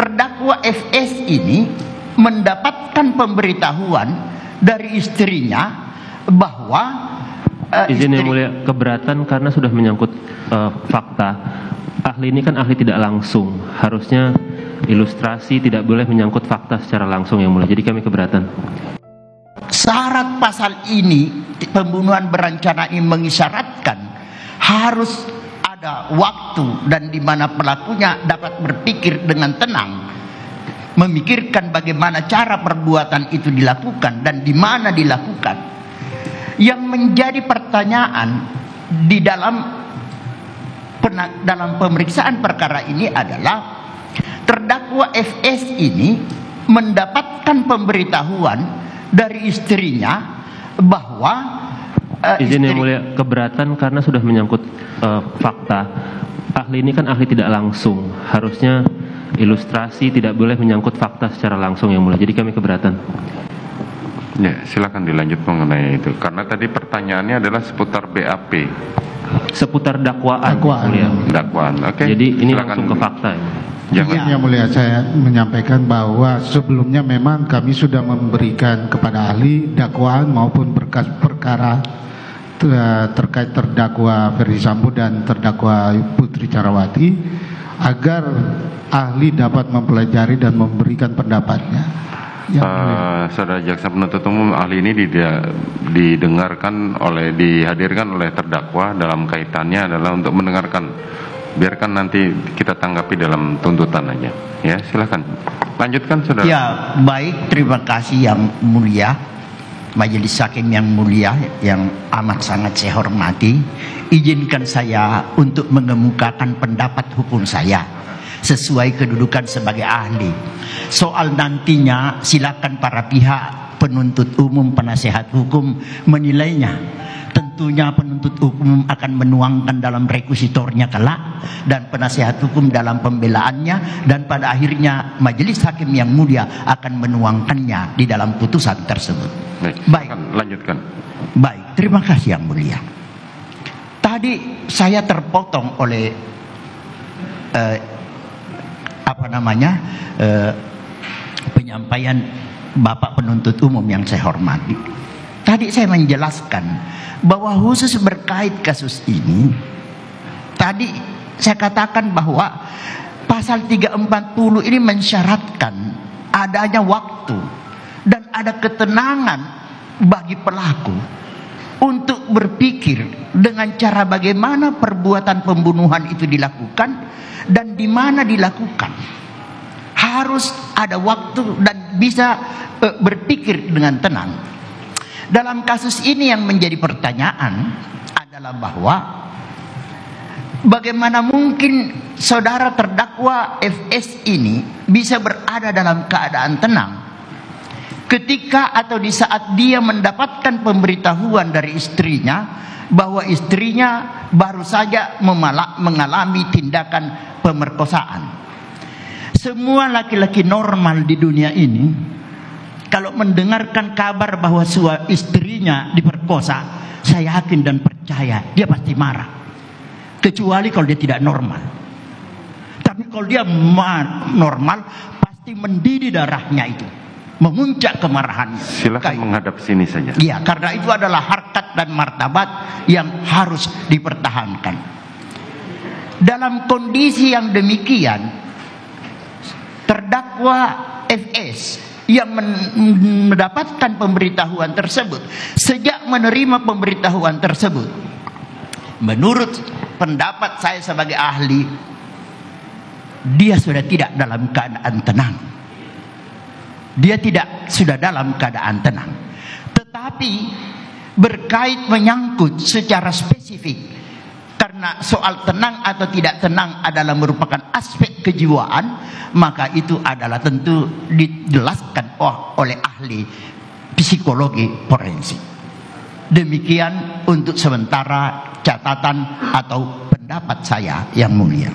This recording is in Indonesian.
terdakwa FS ini mendapatkan pemberitahuan dari istrinya bahwa izin yang mulia, keberatan karena sudah menyangkut fakta. Ahli ini kan ahli tidak langsung, harusnya ilustrasi tidak boleh menyangkut fakta secara langsung yang mulia. Jadi kami keberatan. Syarat pasal ini, pembunuhan berencana ini mengisyaratkan harus ada waktu dan di mana pelakunya dapat berpikir dengan tenang, memikirkan bagaimana cara perbuatan itu dilakukan dan di mana dilakukan. Yang menjadi pertanyaan di dalam pemeriksaan perkara ini adalah terdakwa FS ini mendapatkan pemberitahuan dari istrinya bahwa izin yang mulia, keberatan karena sudah menyangkut fakta. Ahli ini kan ahli tidak langsung, harusnya ilustrasi tidak boleh menyangkut fakta secara langsung yang mulia. Jadi kami keberatan. Ya, silakan dilanjut mengenai itu. Karena tadi pertanyaannya adalah seputar BAP. Seputar dakwaan. Mulia. Dakwaan, oke. Jadi ini silakan langsung ke fakta. Jangan. Yang mulia, saya menyampaikan bahwa sebelumnya memang kami sudah memberikan kepada ahli dakwaan maupun berkas perkara terkait terdakwa Ferdi Sambo dan terdakwa Putri Candrawati agar ahli dapat mempelajari dan memberikan pendapatnya. Saudara Jaksa Penuntut Umum, ahli ini dihadirkan oleh terdakwa dalam kaitannya adalah untuk mendengarkan. Biarkan nanti kita tanggapi dalam tuntutan aja. Ya, silakan. Lanjutkan, saudara. Ya, baik. Terima kasih yang mulia, Majelis Hakim yang mulia, yang amat sangat saya hormati. Izinkan saya untuk mengemukakan pendapat hukum saya sesuai kedudukan sebagai ahli. Soal nantinya silakan para pihak, penuntut umum, penasehat hukum menilainya. Tentunya penuntut hukum akan menuangkan dalam rekusitornya kelak dan penasehat hukum dalam pembelaannya, dan pada akhirnya majelis hakim yang mulia akan menuangkannya di dalam putusan tersebut. Baik. Lanjutkan. Baik, terima kasih yang mulia. Tadi saya terpotong oleh penyampaian Bapak penuntut umum yang saya hormati. Tadi saya menjelaskan bahwa khusus berkait kasus ini, tadi saya katakan bahwa pasal 340 ini mensyaratkan adanya waktu dan ada ketenangan bagi pelaku untuk berpikir dengan cara bagaimana perbuatan pembunuhan itu dilakukan dan di mana dilakukan. Harus ada waktu dan bisa berpikir dengan tenang. Dalam kasus ini yang menjadi pertanyaan adalah bahwa bagaimana mungkin saudara terdakwa FS ini bisa berada dalam keadaan tenang ketika atau di saat dia mendapatkan pemberitahuan dari istrinya bahwa istrinya baru saja mengalami tindakan pemerkosaan. Semua laki-laki normal di dunia ini kalau mendengarkan kabar bahwa istrinya diperkosa, saya yakin dan percaya dia pasti marah. Kecuali kalau dia tidak normal. Tapi kalau dia normal, pasti mendidih darahnya itu, memuncak kemarahannya. Silakan menghadap sini saja. Iya, karena itu adalah harkat dan martabat yang harus dipertahankan. Dalam kondisi yang demikian, terdakwa FS yang mendapatkan pemberitahuan tersebut, sejak menerima pemberitahuan tersebut, menurut pendapat saya sebagai ahli, dia sudah tidak dalam keadaan tenang. Dia tidak sudah dalam keadaan tenang. Tetapi berkait menyangkut secara spesifik, karena soal tenang atau tidak tenang adalah merupakan aspek kejiwaan, maka itu adalah tentu dijelaskan oleh ahli psikologi forensik. Demikian untuk sementara catatan atau pendapat saya yang mulia.